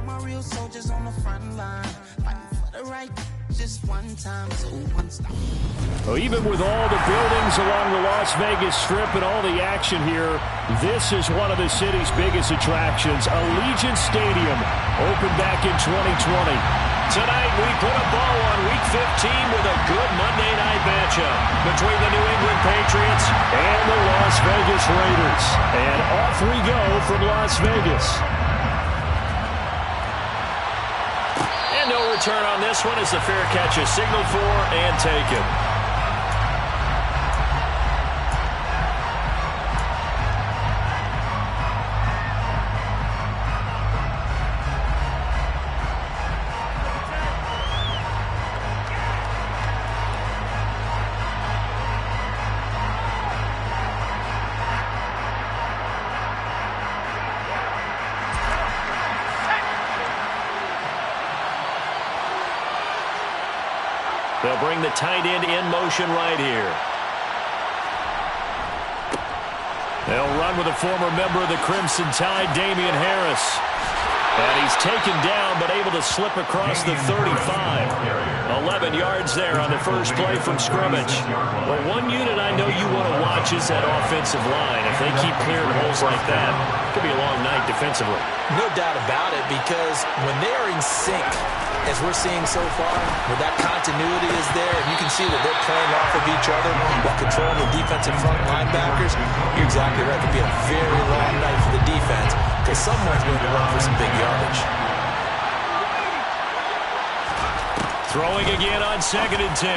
my real soldiers on the front line, fighting for the right just one time, so one stop. Well, even with all the buildings along the Las Vegas Strip and all the action here, this is one of the city's biggest attractions. Allegiant Stadium opened back in 2020. Tonight, we put a bow on Week 15 with a good Monday night matchup between the New England Patriots and the Las Vegas Raiders. And off we go from Las Vegas. And no return on this one as the fair catch is signaled for and taken. They'll bring the tight end in motion right here. They'll run with a former member of the Crimson Tide, Damian Harris. And he's taken down but able to slip across the 35. 11 yards there on the first play from scrimmage. Well, one unit I know you want to watch is that offensive line. If they keep clearing holes like that, it could be a long night defensively. No doubt about it, because when they are in sync, as we're seeing so far, where that continuity is there, and you can see that they're playing off of each other while controlling the defensive front linebackers, you're exactly right. It could be a very long night for the defense because someone's going to run for some big yardage. Throwing again on 2nd and 10.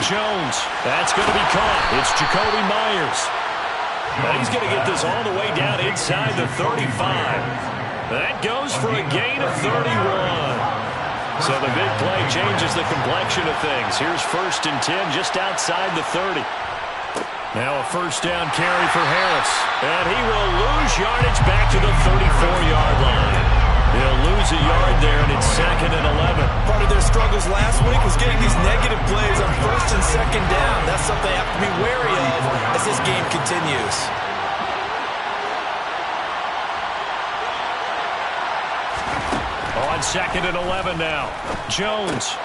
Jones, that's going to be caught. It's Jacoby Myers. And he's going to get this all the way down inside the 35. That goes for a gain of 31. So the big play changes the complexion of things. Here's 1st and 10 just outside the 30. Now a first down carry for Harris. And he will lose yardage back to the 34-yard line. He'll lose a yard there, and it's 2nd and 11. Part of their struggles last week was getting these negative plays on 1st and 2nd down. That's something they have to be wary of as this game continues. On 2nd and 11 now. Jones.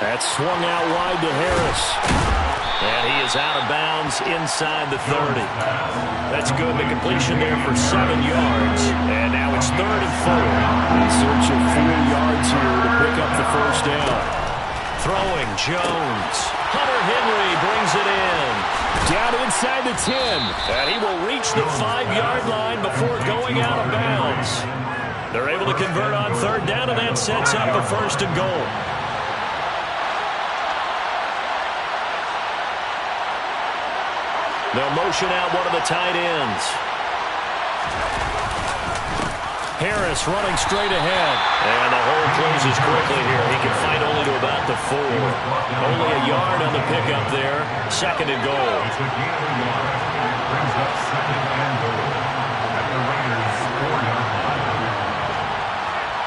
That's swung out wide to Harris. And he is out of bounds inside the 30. That's good. The completion there for 7 yards. And now it's 3rd and 4. In search of 4 yards here to pick up the first down. Throwing Jones. Hunter Henry brings it in. Down inside the 10. And he will reach the 5-yard line before going out of bounds. They're able to convert on 3rd down, and that sets up a 1st and goal. They'll motion out one of the tight ends. Harris running straight ahead. And the hole closes quickly here. He can fight only to about the 4. Only a yard on the pickup there. 2nd and goal.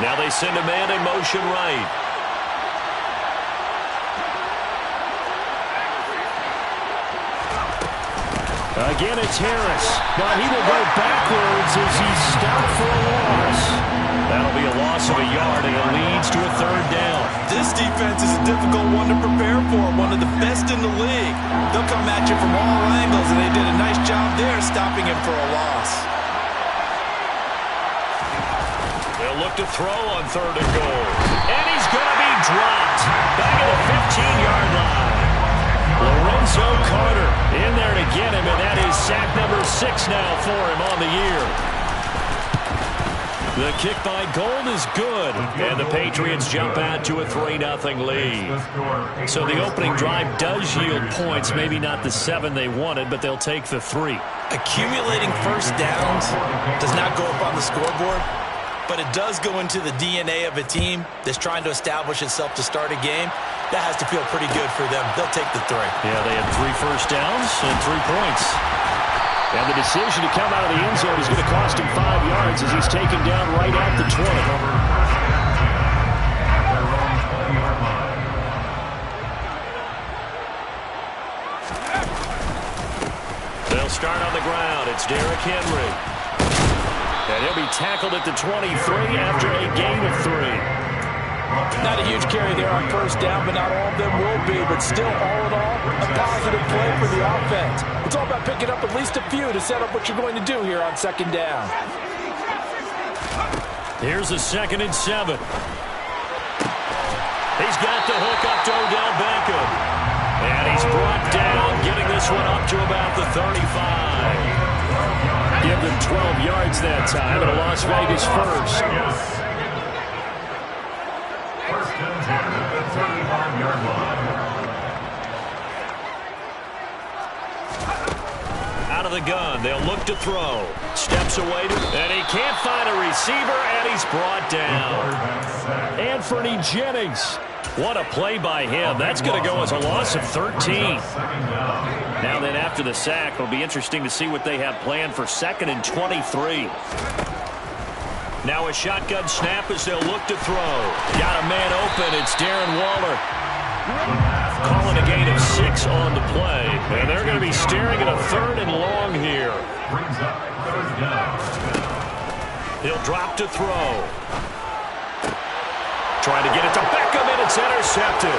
Now they send a man in motion right. Again, it's Harris. But he will go backwards as he's stopped for a loss. That'll be a loss of a yard, and it leads to a 3rd down. This defense is a difficult one to prepare for, one of the best in the league. They'll come at you from all angles, and they did a nice job there stopping him for a loss. They'll look to throw on 3rd and goal. And he's going to be dropped back at the 15-yard line. Lorenzo Carter in there to get him, and that is sack number 6 now for him on the year. The kick by Gold is good, and the Patriots jump out to a 3-0 lead. So the opening drive does yield points, maybe not the 7 they wanted, but they'll take the 3. Accumulating first downs does not go up on the scoreboard, but it does go into the DNA of a team that's trying to establish itself to start a game. That has to feel pretty good for them. They'll take the 3. Yeah, they had 3 first downs and 3 points. And the decision to come out of the end zone is going to cost him 5 yards as he's taken down right at the 20. They'll start on the ground. It's Derrick Henry. And he'll be tackled at the 23 after a gain of 3. Not a huge carry there on first down, but not all of them will be. But still, all in all, a positive play for the offense. It's all about picking up at least a few to set up what you're going to do here on second down. Here's a 2nd and 7. He's got the hook up to Odell Beckham. And he's brought down, getting this one up to about the 35. Give them 12 yards that time, and a Las Vegas first. First and 10 at the 35-yard line. Out of the gun, they'll look to throw. Steps away, and he can't find a receiver, and he's brought down. Anthony Jennings. What a play by him. That's going to go as a loss of 13. Now then, after the sack, it'll be interesting to see what they have planned for 2nd and 23. Now a shotgun snap as they'll look to throw. Got a man open. It's Darren Waller. Calling a gain of 6 on the play. And they're going to be staring at a 3rd and long here. He'll drop to throw. Trying to get it to Beckham, and it's intercepted.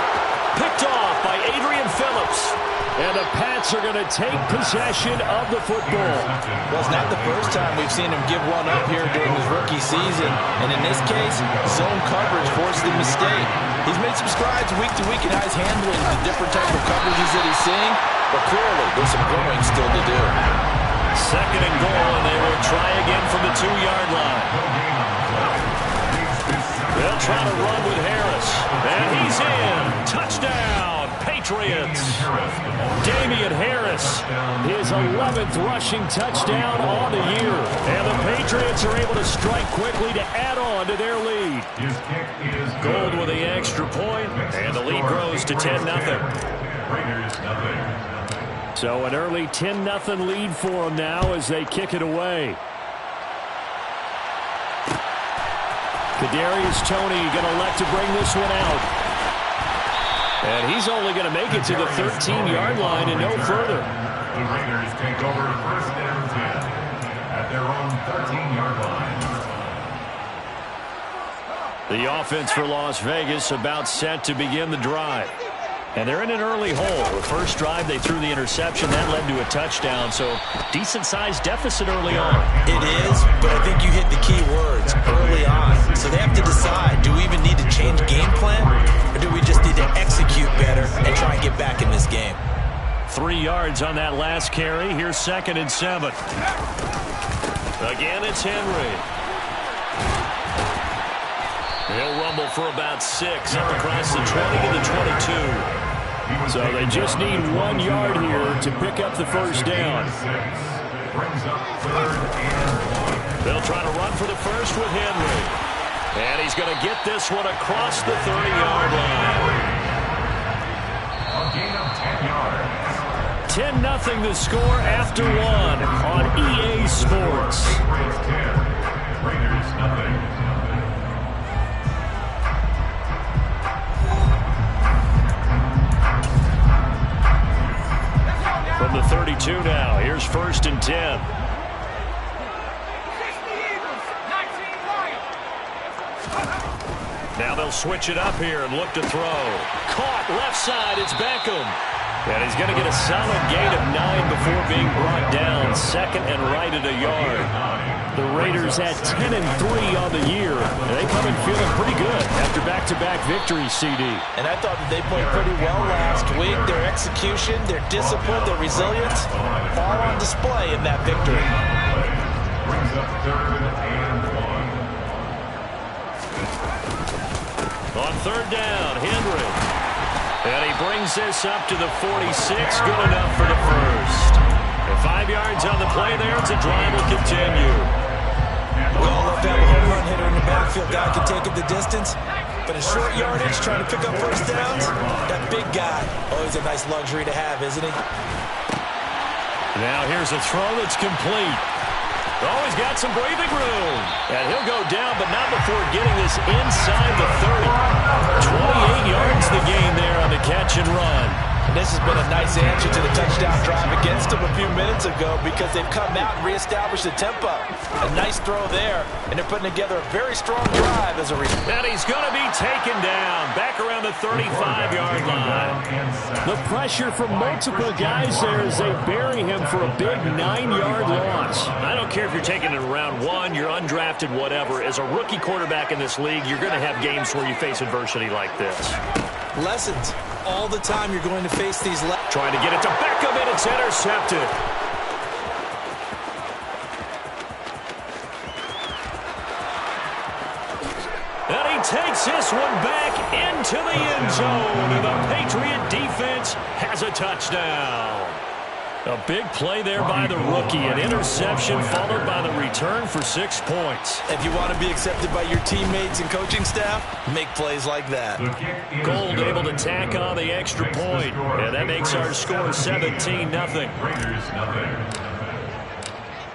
Picked off by Adrian Phillips. And the Pats are going to take possession of the football. Well, it's not the first time we've seen him give one up here during his rookie season. And in this case, zone coverage forced the mistake. He's made some strides week to week in how he's handling the different type of coverages that he's seeing. But clearly, there's some growing still to do. 2nd and goal, and they will try again from the 2-yard line. They'll try to run with Harris. And he's in. Touchdown, Patriots. Damian Harris, his 11th rushing touchdown on the year. And the Patriots are able to strike quickly to add on to their lead. Gold with the extra point, and the lead grows to 10-0. So an early 10-0 lead for them now as they kick it away. Kadarius Toney going to elect to bring this one out. And he's only going to make it to the 13-yard line and no further. The Raiders take over 1st and 10 at their own 13-yard line. The offense for Las Vegas about set to begin the drive. And they're in an early hole. The first drive, they threw the interception. That led to a touchdown. So decent-sized deficit early on. It is, but I think you hit the key words early on. So they have to decide, do we even need to change game plan? Or do we just need to execute better and try and get back in this game? 3 yards on that last carry. Here's 2nd and 7. Again, it's Henry. He'll rumble for about 6 up across the 20 to the 22. So they just need 1 yard here to pick up the first down. They'll try to run for the first with Henry. And he's going to get this one across the 30-yard line. A gain of 10 yards. 10-0 the score after 1 on EA Sports. Raiders 10, Raiders nothing. From the 32 now, here's 1st and 10. Now they'll switch it up here and look to throw. Caught left side, it's Beckham. And he's going to get a solid gain of 9 before being brought down. 2nd and right at a yard. The Raiders at 10-3 on the year. And they come in feeling pretty good after back-to-back victories, CD. And I thought that they played pretty well last week. Their execution, their discipline, their resilience, all on display in that victory. Brings up 3rd and 1. On 3rd down, Henry. And he brings this up to the 46. Good enough for the first. And 5 yards on the play there. It's a drive will continue. We all love to have a home run hitter in the backfield. Guy can take it the distance. But in short yardage, trying to pick up first downs, that big guy, always a nice luxury to have, isn't he? Now here's a throw that's complete. Oh, he's got some breathing room. And he'll go down, but not before getting this inside the 30. 28 yards the gain there on the catch and run. And this has been a nice answer to the touchdown drive against them a few minutes ago because they've come out and reestablished the tempo. A nice throw there, and they're putting together a very strong drive as a result. And he's going to be taken down back around the 35-yard line. The pressure from multiple guys there as they bury him for a big 9-yard loss. I don't care if you're taking it in round 1, you're undrafted, whatever. As a rookie quarterback in this league, you're going to have games where you face adversity like this. Lessons. All the time you're going to face these. Trying to get it to Beckham, and it's intercepted. And he takes this one back into the end zone. And the Patriot defense has a touchdown. A big play there by the rookie. An interception followed by the return for 6 points. If you want to be accepted by your teammates and coaching staff, make plays like that. Gold able to tack on the extra point. And that makes our score 17-0.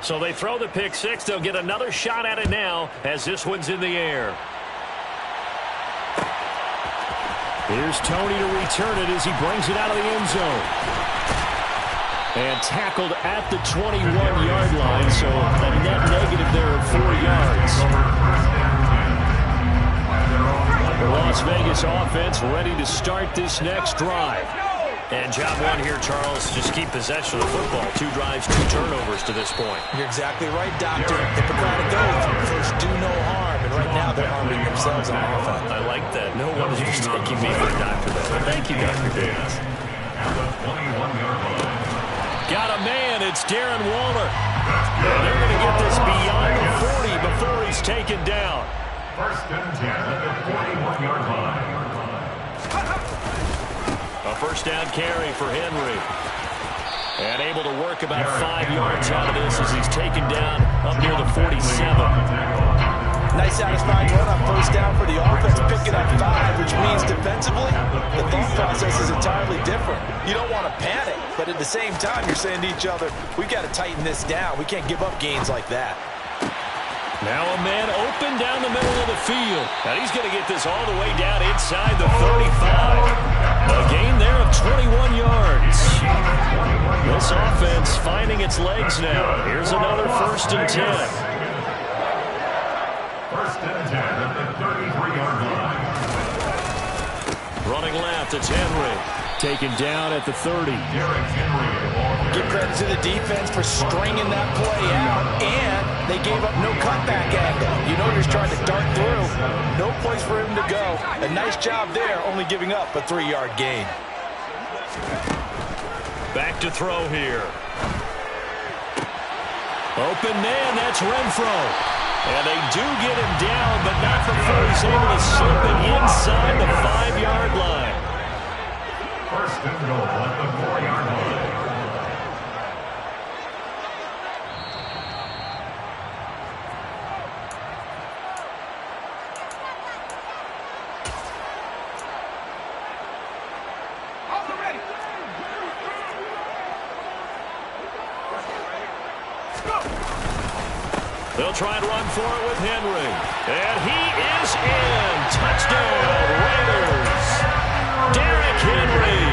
So they throw the pick six. They'll get another shot at it now as this one's in the air. Here's Tony to return it as he brings it out of the end zone. And tackled at the 21-yard line, so a net negative there of 4 yards. The Las Vegas offense ready to start this next drive. And job one here, Charles, just keep possession of the football. 2 drives, 2 turnovers to this point. You're exactly right, Doctor. Hippocratic oath. First, do no harm. And right now, they're harming themselves on offense. I like that. No one is mistaking me for a doctor, though. Thank you, Dr. Davis. Got a man. It's Darren Waller. And they're going to get this beyond the 40 before he's taken down. First and 10 at the 41-yard line. A first down carry for Henry. And able to work about 5 yards out of this as he's taken down up near the 47. Nice satisfying run on first down for the offense, picking up 5, which means defensively, the thought process is entirely different. You don't want to panic, but at the same time, you're saying to each other, we've got to tighten this down. We can't give up gains like that. Now a man open down the middle of the field. And he's going to get this all the way down inside the 35. A gain there of 21 yards. This offense finding its legs now. Here's another first and 10. First and 10 at the 33-yard line. Running left, it's Henry. Taken down at the 30. Give credit to the defense for stringing that play out, and they gave up no cutback angle. You know you're trying to dart through. No place for him to go. A nice job there, only giving up a 3-yard gain. Back to throw here. Open man, that's Renfro. And they do get him down, but not before he's able to slip it inside the 5-yard line. First and goal at the 4-yard line. They'll try and run for it with Henry. And he is in. Touchdown, Raiders. Derrick Henry,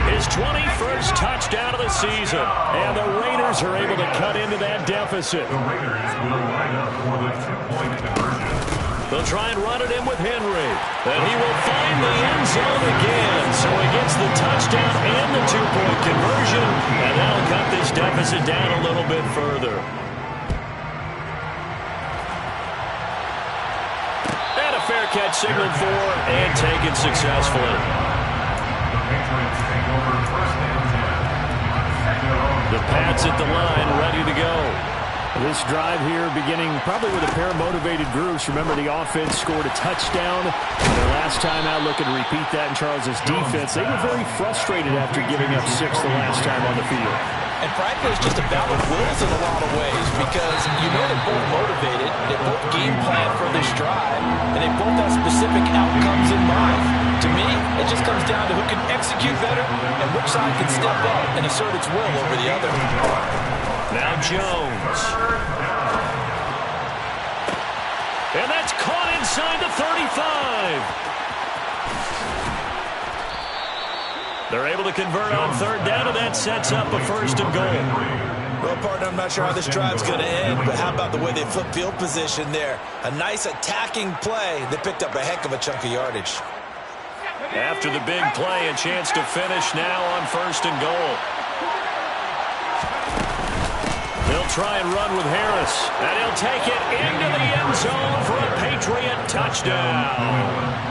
his 21st touchdown of the season. And the Raiders are able to cut into that deficit. The Raiders will line up for the 2-point conversion. They'll try and run it in with Henry. And he will find the end zone again. So he gets the touchdown and the 2-point conversion. And that'll cut this deficit down a little bit further. Fair catch signaled for and taken successfully. The Patriots take over first and 10. The Pats at the line, ready to go. This drive here beginning probably with a pair of motivated groups. Remember, the offense scored a touchdown. Their last time out looking to repeat that in Charles's defense. They were very frustrated after giving up 6 the last time on the field. And frankly, it's just a battle of wills in a lot of ways because you know they're both motivated, they both game plan for this drive, and they both have specific outcomes in mind. To me, it just comes down to who can execute better and which side can step up and assert its will over the other. Now Jones. And that's caught inside the 35. They're able to convert on third down, and that sets up a first and goal. Well, partner, I'm not sure how this drive's going to end, but how about the way they flip field position there? A nice attacking play. They picked up a heck of a chunk of yardage. After the big play, a chance to finish now on first and goal. They'll try and run with Harris, and he'll take it into the end zone for a Patriot touchdown.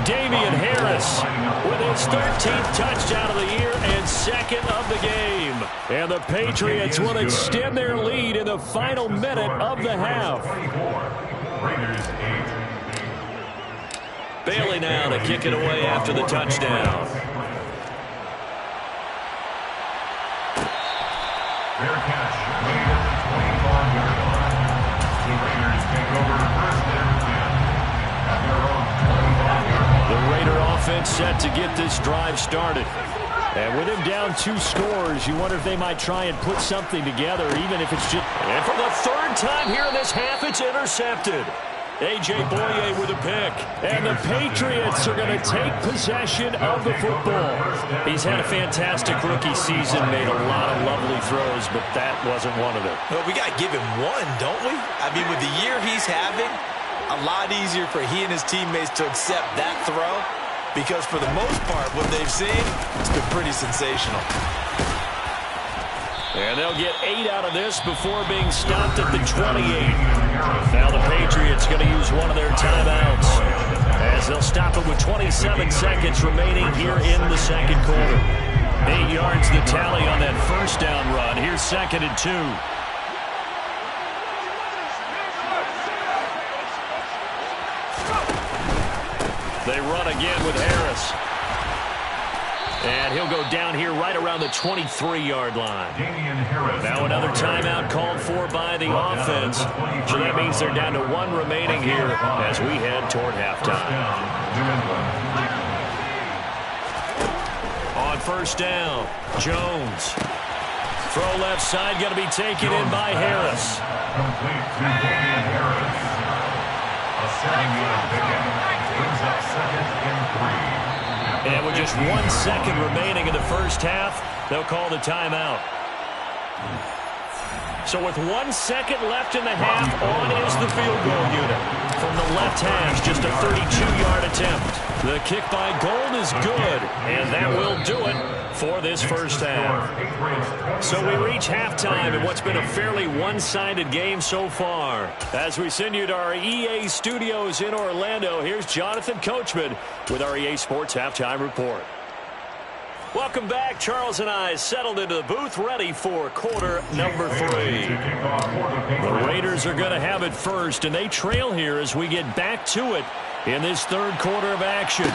Damian Harris with his 13th touchdown of the year and second of the game. And the Patriots will extend their lead in the final minute of the half. Bailey now to kick it away after the touchdown. Fair catch made at the 25-yard line. The Raiders take over first and 10 at their own 25-yard line. The Raider offense set to get this drive started. And with him down 2 scores, you wonder if they might try and put something together, even if it's just... And for the third time here in this half, it's intercepted. A.J. Boye with a pick. And the Patriots are going to take possession of the football. He's had a fantastic rookie season, made a lot of lovely throws, but that wasn't one of them. Well, we got to give him one, don't we? I mean, with the year he's having, a lot easier for he and his teammates to accept that throw, because for the most part, what they've seen, it's been pretty sensational. And they'll get 8 out of this before being stopped at the 28. Now the Patriots going to use one of their timeouts, as they'll stop it with 27 seconds remaining here in the second quarter. 8 yards the tally on that first down run. Here's 2nd and 2. They run again with Harris. And he'll go down here right around the 23-yard line. Now another timeout called for by the offense. So that means they're down to 1 remaining here as we head toward halftime. On first down, Jones. Throw left side, going to be taken in by Harris. Complete to Damian Harris. A 7-yard pickup. Brings up 2nd and 3. And with just 1 second remaining in the first half, they'll call the timeout. So with 1 second left in the half, on is the field goal unit. From the left hash, just a 32-yard attempt. The kick by Gold is good, and that will do it for this first half. So we reach halftime in what's been a fairly one-sided game so far. As we send you to our EA studios in Orlando, here's Jonathan Coachman with our EA Sports Halftime Report. Welcome back. Charles and I settled into the booth ready for quarter number 3. The Raiders are going to have it first, and they trail here as we get back to it in this third quarter of action.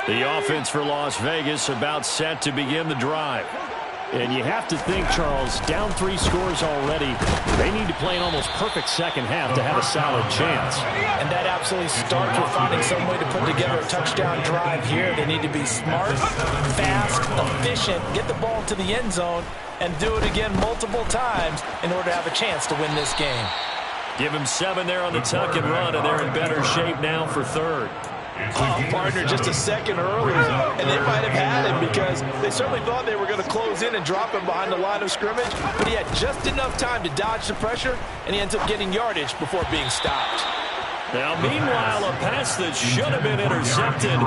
The offense for Las Vegas about set to begin the drive. And you have to think, Charles, down 3 scores already. They need to play an almost perfect second half to have a solid chance. And that absolutely starts with finding some way to put together a touchdown drive here. They need to be smart, fast, efficient, get the ball to the end zone, and do it again multiple times in order to have a chance to win this game. Give him 7 there on the tuck and run, and they're in better shape now for third. Oh, partner, just a second earlier, and they might have had him because they certainly thought they were going to close in and drop him behind the line of scrimmage, but he had just enough time to dodge the pressure, and he ends up getting yardage before being stopped. Now, meanwhile, a pass that should have been intercepted,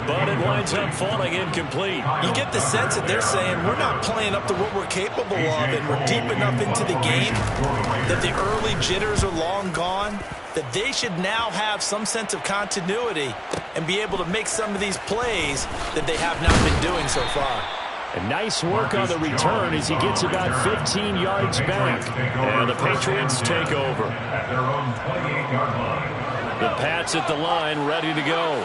but it winds up falling incomplete. You get the sense that they're saying we're not playing up to what we're capable of, and we're deep enough into the game that the early jitters are long gone, that they should now have some sense of continuity and be able to make some of these plays that they have not been doing so far. And nice work on the return as he gets about 15 yards back. And the Patriots take over. At their own 28-yard line. The Pats at the line, ready to go.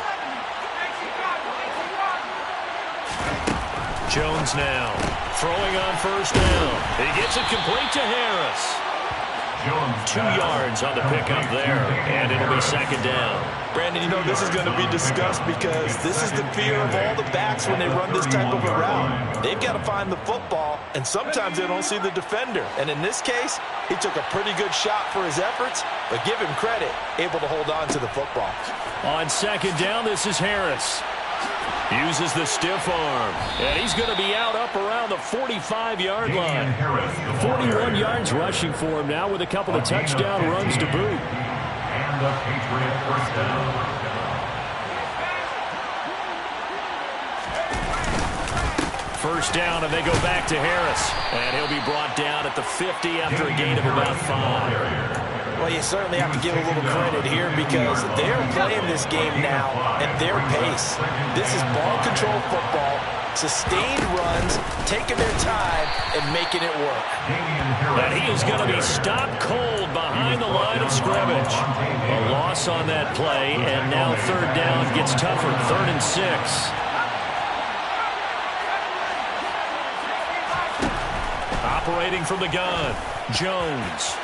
Jones now, throwing on first down. He gets it complete to Harris. 2 yards on the pickup there, and it'll be second down. Brandon, you know, this is going to be discussed because this is the fear of all the backs when they run this type of a route. They've got to find the football, and sometimes they don't see the defender. And in this case, he took a pretty good shot for his efforts, but give him credit, able to hold on to the football. On second down, this is Harris. Uses the stiff arm, and he's going to be out up around the 45-yard line. 41 yards rushing for him now with a couple of touchdown runs to boot. And the Patriot first down. First down, and they go back to Harris. And he'll be brought down at the 50 after a gain of about 5. Well, you certainly have to give a little credit here because they're playing this game now at their pace. This is ball control football, sustained runs, taking their time, and making it work. And he is going to be stopped cold behind the line of scrimmage. A loss on that play, and now third down gets tougher, 3rd and 6. Operating from the gun, Jones.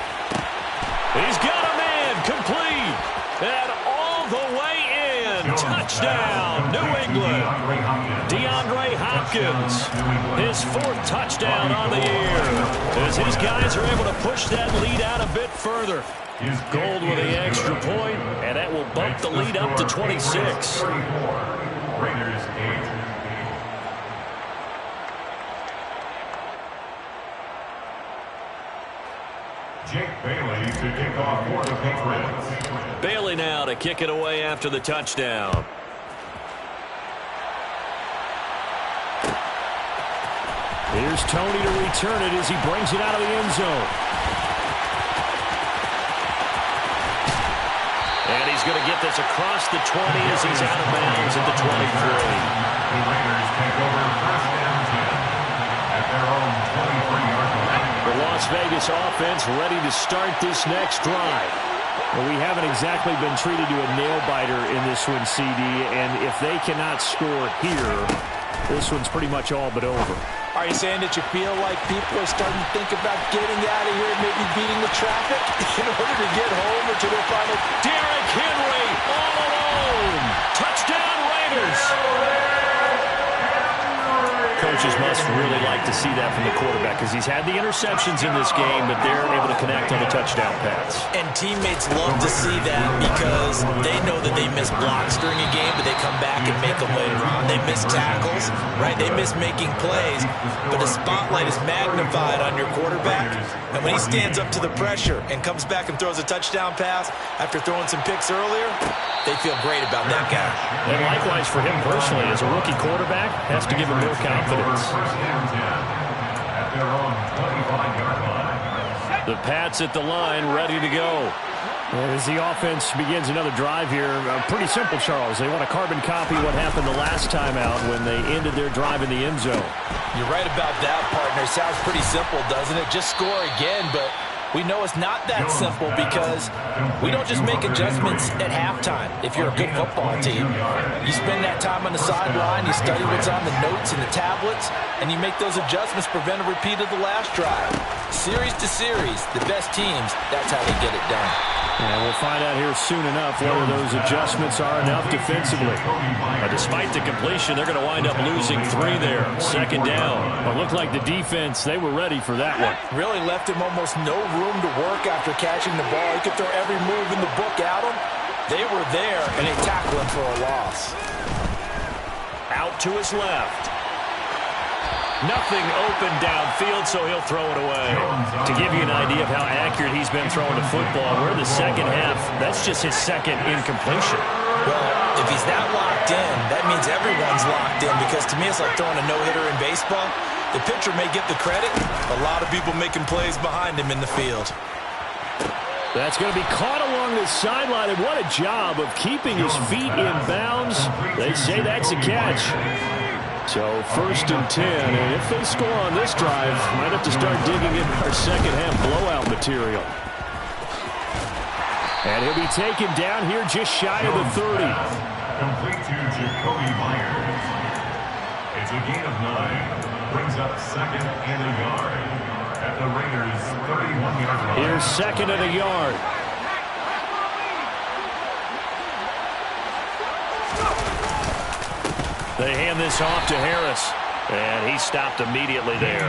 He's got a man, complete, and all the way in. Touchdown, New England. DeAndre Hopkins, his 4th touchdown on the year, as his guys are able to push that lead out a bit further. Gold with the extra point, and that will bump the lead up to 26. Raiders 8. Jake Bailey to kick off for the Patriots. Bailey now to kick it away after the touchdown. Here's Tony to return it as he brings it out of the end zone. And he's going to get this across the 20 as he's out of bounds at the 23. The Raiders take over first and 10 at their own 23-yard line. The Las Vegas offense ready to start this next drive. Well, we haven't exactly been treated to a nail-biter in this one, CD, and if they cannot score here, this one's pretty much all but over. Are you saying that you feel like people are starting to think about getting out of here and maybe beating the traffic in order to get home or to their final? Derrick Henry all alone. Touchdown Raiders. Coaches must really like to see that from the quarterback because he's had the interceptions in this game, but they're able to connect on the touchdown pass. And teammates love to see that because they know that they miss blocks during a game, but they come back and make them later on. They miss tackles, right? They miss making plays, but the spotlight is magnified on your quarterback. And when he stands up to the pressure and comes back and throws a touchdown pass after throwing some picks earlier, they feel great about that guy. And likewise for him personally, as a rookie quarterback, has to give him more confidence. At their own 25-yard line. The Pats at the line, ready to go. As the offense begins another drive here, pretty simple, Charles. They want to carbon copy what happened the last time out when they ended their drive in the end zone. You're right about that, partner. Sounds pretty simple, doesn't it? Just score again, but we know it's not that simple because we don't just make adjustments at halftime if you're a good football team. You spend that time on the sideline, you study what's on the notes and the tablets, and you make those adjustments, prevent a repeat of the last drive. Series to series, the best teams, that's how they get it done. And we'll find out here soon enough whether those adjustments are enough defensively. Despite the completion, they're going to wind up losing 3 there. Second down. It looked like the defense, they were ready for that one. Really left him almost no room to work after catching the ball. He could throw every move in the book at him. They were there, and they tackled him for a loss. Out to his left. Nothing open downfield, so he'll throw it away. To give you an idea of how accurate he's been throwing the football, we're in the second half. That's just his second incompletion. Well, if he's that locked in, that means everyone's locked in because to me it's like throwing a no-hitter in baseball. The pitcher may get the credit, a lot of people making plays behind him in the field. That's going to be caught along the sideline, and what a job of keeping his feet in bounds. They say that's a catch. So first and 10, and if they score on this drive, might have to start digging in our second half blowout material. And he'll be taken down here just shy of the 30. Complete to Jacoby Myers. It's a gain of 9. Brings up second and a yard. at the Raiders' 31-yard line. Here's second and a yard. They hand this off to Harris. And he stopped immediately there.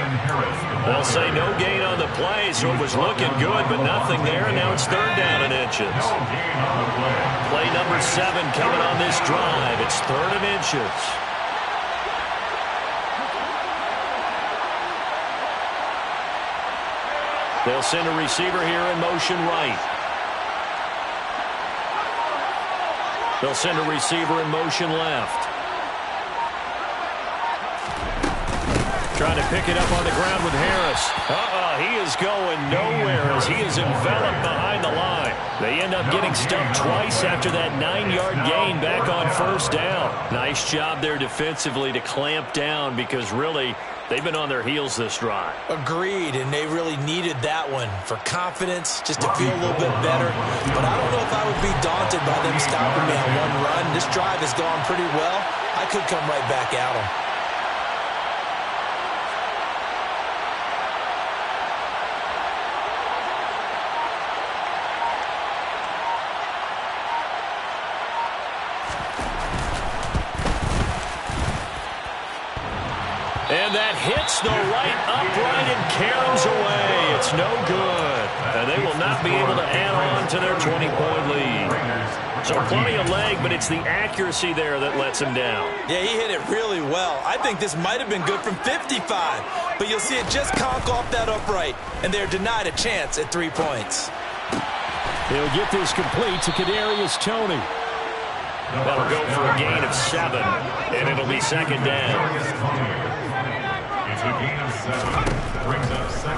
They'll say no gain on the play, so it was looking good, but nothing there, and now it's third down and inches. Play number 7 coming on this drive. It's third and inches. They'll send a receiver here in motion right. They'll send a receiver in motion left. Trying to pick it up on the ground with Harris. He is going nowhere as he is enveloped behind the line. They end up getting stumped twice after that 9-yard gain back on first down. Nice job there defensively to clamp down because really they've been on their heels this drive. Agreed, and they really needed that one for confidence, just to feel a little bit better. But I don't know if I would be daunted by them stopping me on one run. This drive has gone pretty well. I could come right back at them. And that hits the right upright and caroms away. It's no good. And they will not be able to add on to their 20-point lead. So plenty of leg, but it's the accuracy there that lets him down. Yeah, he hit it really well. I think this might have been good from 55. But you'll see it just conk off that upright. And they're denied a chance at 3 points. He'll get this complete to Kadarius Toney. That'll go for a gain of 7. And it'll be second down.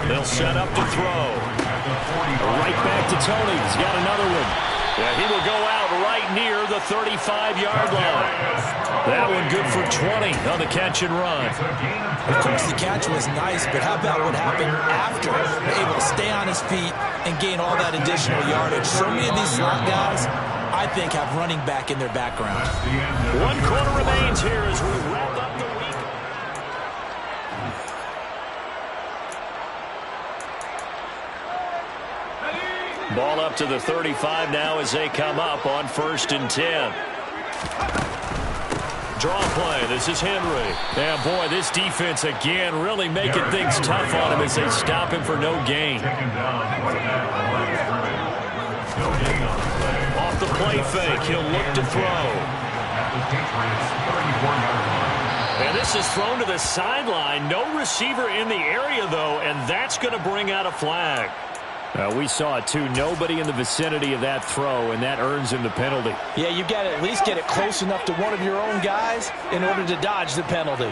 They'll set up to throw. Right back to Toney. He's got another one. Yeah, he will go out right near the 35-yard line. That one good for 20 on the catch and run. Of course, the catch was nice, but how about what happened after? Able to stay on his feet and gain all that additional yardage. So many of these slot guys, I think, have running back in their background. 1 quarter remains here as we wrap up the week. Ball up to the 35 now as they come up on 1st and 10. Draw play. This is Henry. Yeah, boy, this defense again really making things tough on him as they stop him for no gain. Off the play fake, he'll look to throw. And this is thrown to the sideline. No receiver in the area, though, and that's going to bring out a flag. We saw it, too. Nobody in the vicinity of that throw, and that earns him the penalty. Yeah, you've got to at least get it close enough to one of your own guys in order to dodge the penalty.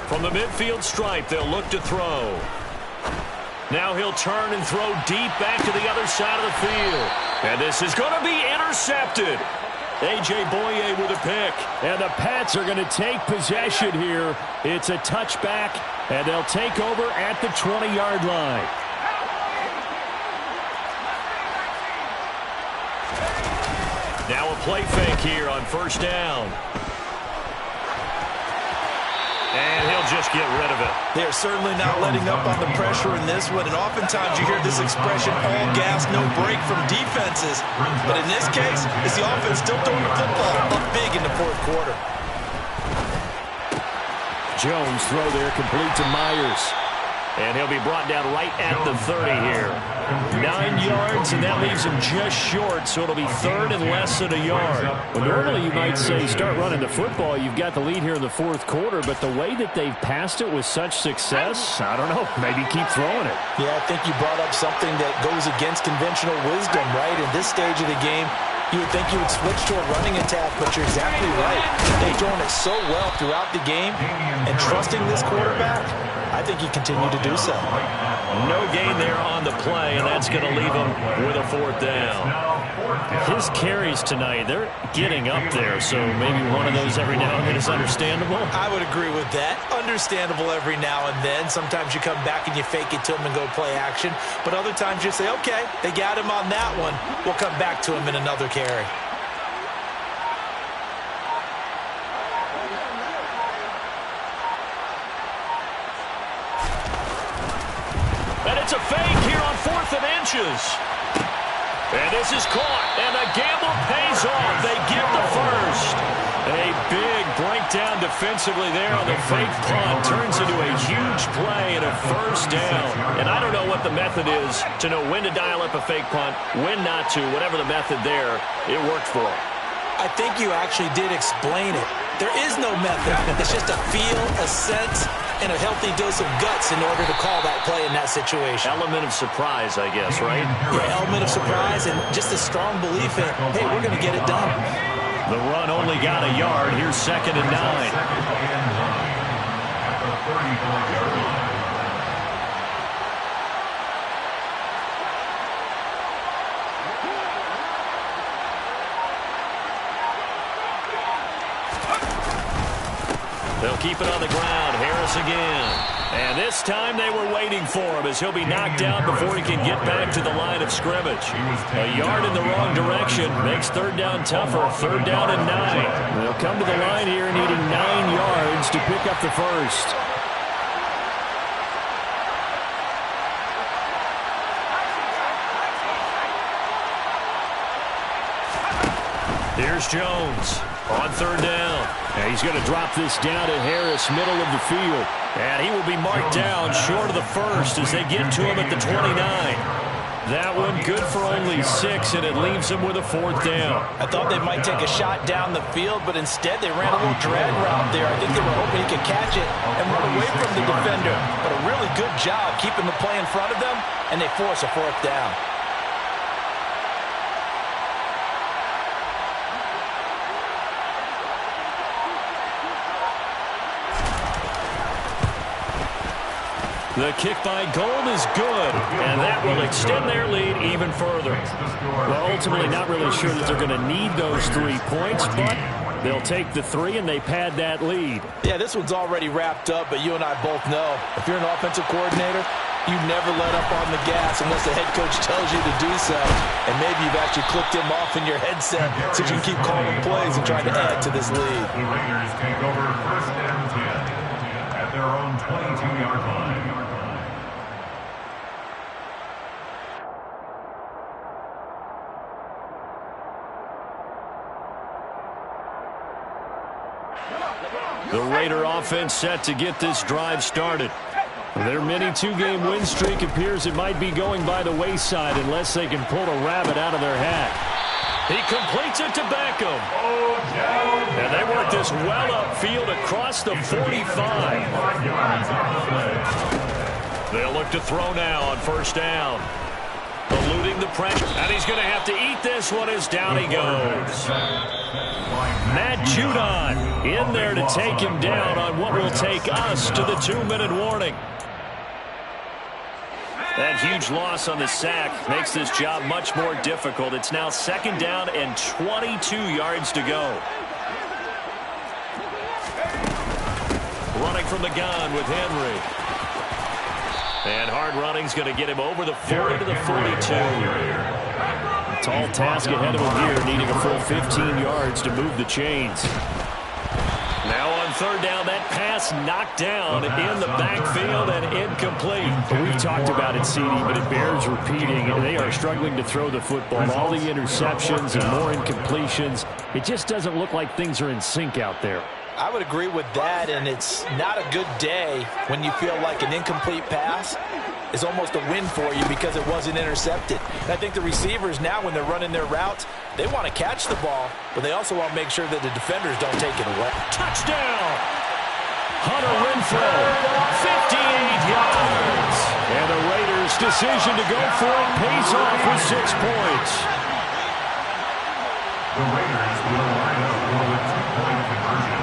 From the midfield stripe, they'll look to throw. Now he'll turn and throw deep back to the other side of the field. And this is going to be intercepted. A.J. Boye with a pick. And the Pats are going to take possession here. It's a touchback, and they'll take over at the 20-yard line. Now a play fake here on 1st down. And he'll just get rid of it. They're certainly not letting up on the pressure in this one, and oftentimes you hear this expression, all gas, no break from defenses. But in this case, it's the offense still throwing the football up big in the 4th quarter. Jones throw there complete to Myers. And he'll be brought down right at the 30 here. 9 yards, and that leaves him just short, so it'll be 3rd and less than a yard. Well, normally you might say start running the football. You've got the lead here in the 4th quarter, but the way that they've passed it with such success, I don't know, maybe keep throwing it. Yeah, I think you brought up something that goes against conventional wisdom, right? In this stage of the game, you would think you would switch to a running attack, but you're exactly right. They've thrown it so well throughout the game, and trusting this quarterback, I think he continued to do so. No gain there on the play, and that's going to leave him with a 4th down. His carries tonight, they're getting up there, so maybe one of those every now and then is understandable. I would agree with that. Understandable every now and then. Sometimes you come back and you fake it to him and go play action. But other times you say, okay, they got him on that one. We'll come back to him in another carry. And it's a fake here on 4th and inches. And this is caught, and the gamble pays off. They get the first. A big breakdown defensively there on the fake punt. Turns into a huge play and a first down. And I don't know what the method is to know when to dial up a fake punt, when not to. Whatever the method there, it worked for them. I think you actually did explain it. There is no method. It's just a feel, a sense, and a healthy dose of guts in order to call that play in that situation. Element of surprise, I guess, right? Yeah, element of surprise and just a strong belief in, hey, we're going to get it done. The run only got a yard. Here's 2nd and 9. At the 34-yard line. They'll keep it on the ground. Harris again. And this time they were waiting for him as he'll be knocked out before he can get back to the line of scrimmage. A yard in the wrong direction makes 3rd down tougher. 3rd down and 9. They'll come to the line here needing 9 yards to pick up the first. Here's Jones on 3rd down. And he's going to drop this down to Harris, middle of the field. And he will be marked down short of the first as they get to him at the 29. That one good for only 6, and it leaves him with a 4th down. I thought they might take a shot down the field, but instead they ran a little drag route there. I think they were hoping he could catch it and run away from the defender. But a really good job keeping the play in front of them, and they force a 4th down. The kick by Gold is good, and that will extend their lead even further. Well, ultimately not really sure that they're going to need those 3 points, but they'll take the 3 and they pad that lead. Yeah, this one's already wrapped up, but you and I both know if you're an offensive coordinator, you never let up on the gas unless the head coach tells you to do so. And maybe you've actually clicked him off in your headset so you can keep calling plays and trying to add to this lead. The Raiders take over 1st and 10 at their own 22-yard line. The Raider offense set to get this drive started. Their mini 2-game win streak appears it might be going by the wayside unless they can pull a rabbit out of their hat. He completes it to Beckham. And they work this well upfield across the 45. They'll look to throw now on 1st down. Eluding the pressure. And he's going to have to eat this one as down he goes. Matt Judon in there to take him down on what will take us to the 2-minute warning. That huge loss on the sack makes this job much more difficult. It's now 2nd down and 22 yards to go. Running from the gun with Henry. And hard running's going to get him over the 40 to the 42. Tall task ahead of him here, needing a full 15 yards to move the chains. Now on 3rd down, that pass knocked down in the backfield and incomplete. We've talked about it, CD, but it bears repeating. They are struggling to throw the football. All the interceptions and more incompletions. It just doesn't look like things are in sync out there. I would agree with that, and it's not a good day when you feel like an incomplete pass is almost a win for you because it wasn't intercepted. And I think the receivers now, when they're running their routes, they want to catch the ball, but they also want to make sure that the defenders don't take it away. Touchdown! Hunter Renfrow, 58 yards. And the Raiders' decision to go for it pays off with 6 points. The Raiders will line up for the 2-point conversion.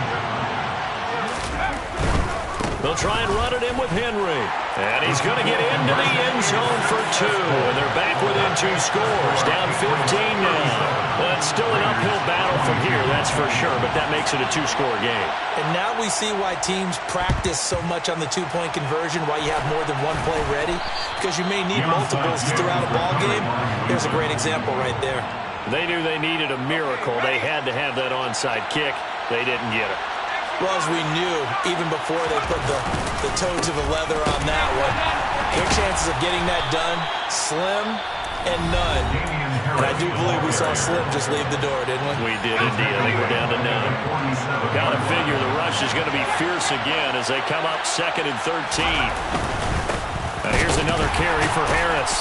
They'll try and run it in with Henry. And he's going to get into the end zone for 2. And they're back within 2 scores. Down 15 now. But still an uphill battle from here, that's for sure. But that makes it a 2-score game. And now we see why teams practice so much on the 2-point conversion, why you have more than one play ready. Because you may need multiples throughout a ball game. There's a great example right there. They knew they needed a miracle. They had to have that onside kick. They didn't get it. Well, as we knew, even before they put the toe to the leather on that one, their chances of getting that done, slim and none. And I do believe we saw Slim just leave the door, didn't we? We did indeed. I think we're down to none. Got to figure the rush is going to be fierce again as they come up 2nd and 13. Here's another carry for Harris.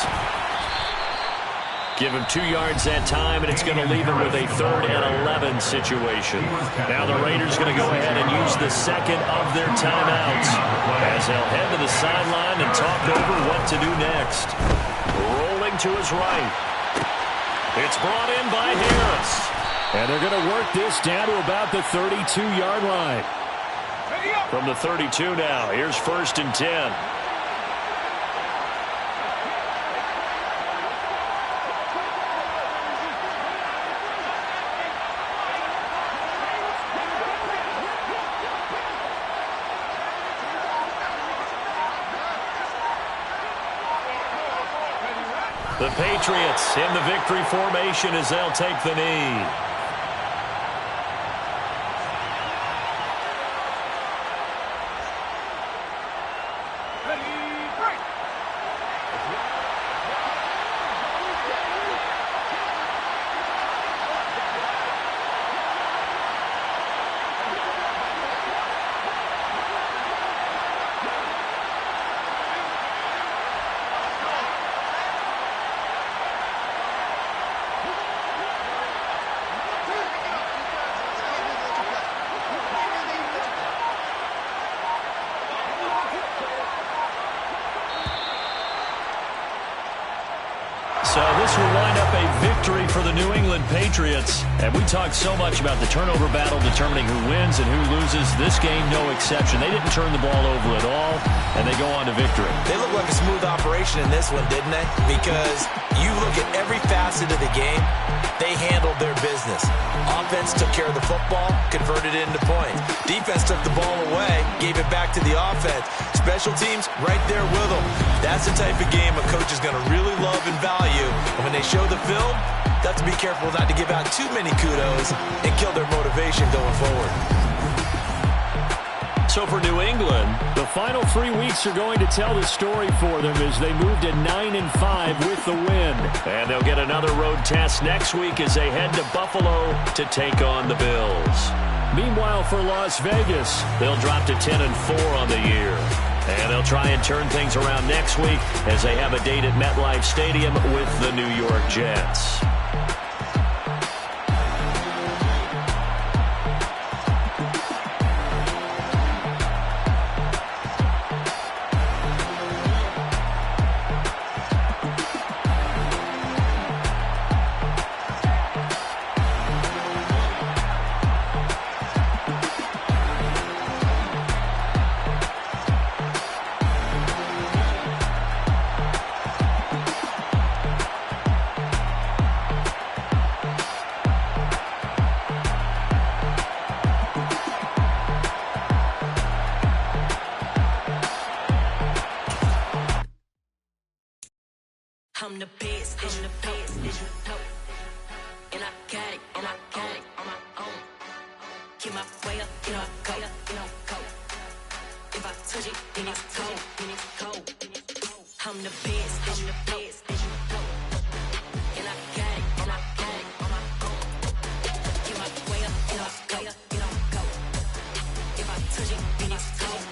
Give him 2 yards that time, and it's going to leave him with a 3rd and 11 situation. Now the Raiders going to go ahead and use the second of their timeouts as they'll head to the sideline and talk over what to do next. Rolling to his right. It's brought in by Harris. And they're going to work this down to about the 32-yard line. From the 32 now, here's 1st and 10. The Patriots in the victory formation as they'll take the knee. So this will wind up a victory for the New England Patriots. And we talked so much about the turnover battle determining who wins and who loses. This game, no exception. They didn't turn the ball over at all, and they go on to victory. They look like a smooth operation in this one, didn't they? Because you look at every facet of the game, they handled their business. Offense took care of the football, converted it into points. Defense took the ball away, gave it back to the offense. Special teams, right there with them. That's the type of game a coach is going to really love and value. And when they show the film, they have to be careful not to give out too many kudos and kill their motivation going forward. So for New England, the final 3 weeks are going to tell the story for them as they move to 9-5 with the win. And they'll get another road test next week as they head to Buffalo to take on the Bills. Meanwhile, for Las Vegas, they'll drop to 10-4 on the year. And they'll try and turn things around next week as they have a date at MetLife Stadium with the New York Jets. I'm the best, and the best, and you know. And I got it, on my own. Get my way up, you know, go. If I touch it, then it's cold, I'm the best, and you know. And I got it, on my own. Get my way up, you know, go. If I touch it, then it's cold.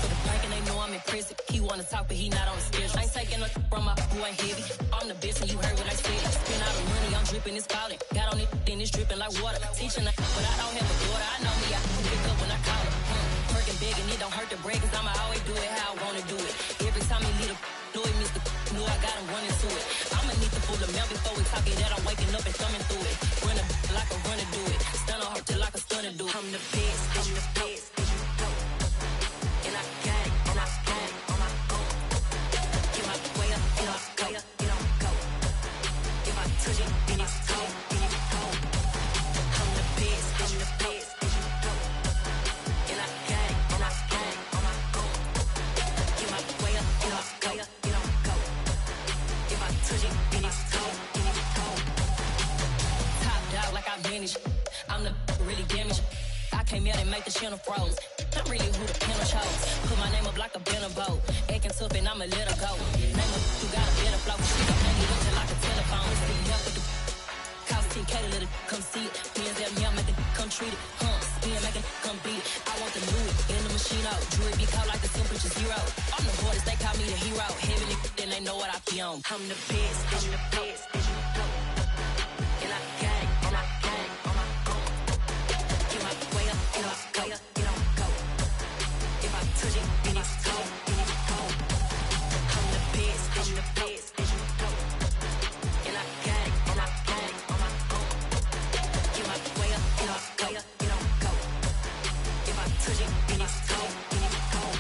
For the park and they know I'm impressive. He wanna talk, but he not on the schedule. I ain't taking nothing from my boy heavy. I'm the best, and you heard what I said. Spend all the money, I'm dripping, it's falling. Got on it, then it's dripping like water. Teaching her, but I don't have a daughter. I know me, I can pick up when I call her. Working big, and it don't hurt to break, cause I'ma always do it how I wanna do it. Every time he lead a know it, Mr. Know I got him running to it. I'ma need to pull the milk before we talk it that I'm waking up and thumbing through it. Run a like a runner do it. Stun on her till like a stunner do it. I'm the best, I'm the best. And I got it, on my own. Get my way up, you know, go. If I touch it, then it's cold, I'm the best, came out and make the channel froze. I'm really who the panel chose. Put my name up like a banner boat. Acting tough and I'ma let her go. Name up who got a better flow. She gon' make it look like a telephone. Sitting here with the cost 10K to let it come see it. Hands down here, make it come treat it. Spin, make it come beat it. I want the new in the machine out. Jewelry be caught like the temperature zero. I'm the hardest, they call me the hero. Heavy then they know what I be on. I'm the best, I'm the best. And I got it, and I got it. Get my way up, get my way up, get on go. If I touch it, then it's cold, then it's cold. I'm the best, I'm the best. And I got it, and I got it. Get my way up, get my way up, get on go. If I touch it, then it's cold, then it's cold.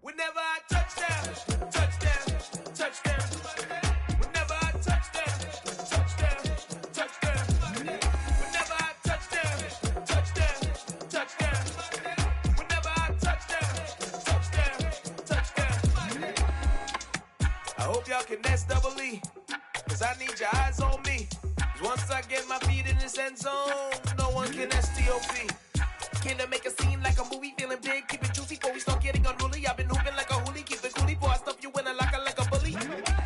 Whenever I touchdown, touchdown, touchdown. Whenever I touchdown, touchdown, touchdown. Whenever I touchdown, touchdown, touchdown. Whenever I touchdown, touchdown, touchdown. I hope y'all can nest double E, cause I need your eyes on me. 'Cause once I get my feet in this end zone, no one can STOP. Can I make a scene like a movie, feeling big, keep it juicy before we start getting unruly. I've been hooping like a hoolie, keep it coolie before I stuff you in a locker like a bully.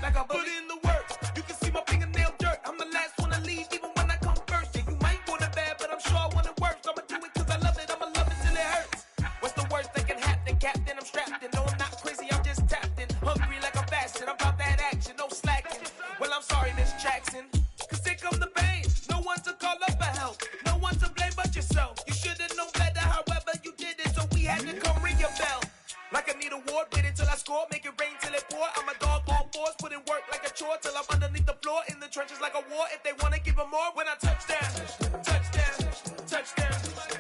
Like a bully. Put in the work, you can see my fingernail dirt. I'm the last one to leave, even when I come first. Yeah, you might want it bad, but I'm sure I want it worse. I'ma do it cause I love it, I'ma love it till it hurts. What's the worst that can happen, Captain? I'm strapped in, no I'm not crazy, I'm just tapped in. Hungry like I'm fasting, I'm about that action, no slacking. Well, I'm sorry, Miss Jackson, cause here come the pain. No one to call up for help, no one to blame but yourself. You should've known better, however you did it, so we had to come ring your bell. Like I need a ward, wait until I score, make it rain till it pour. I'm a dog on fours, put in work like a chore till I'm underneath the floor, in the trenches like a war. If they wanna give them more, when I touchdown, touchdown, touchdown.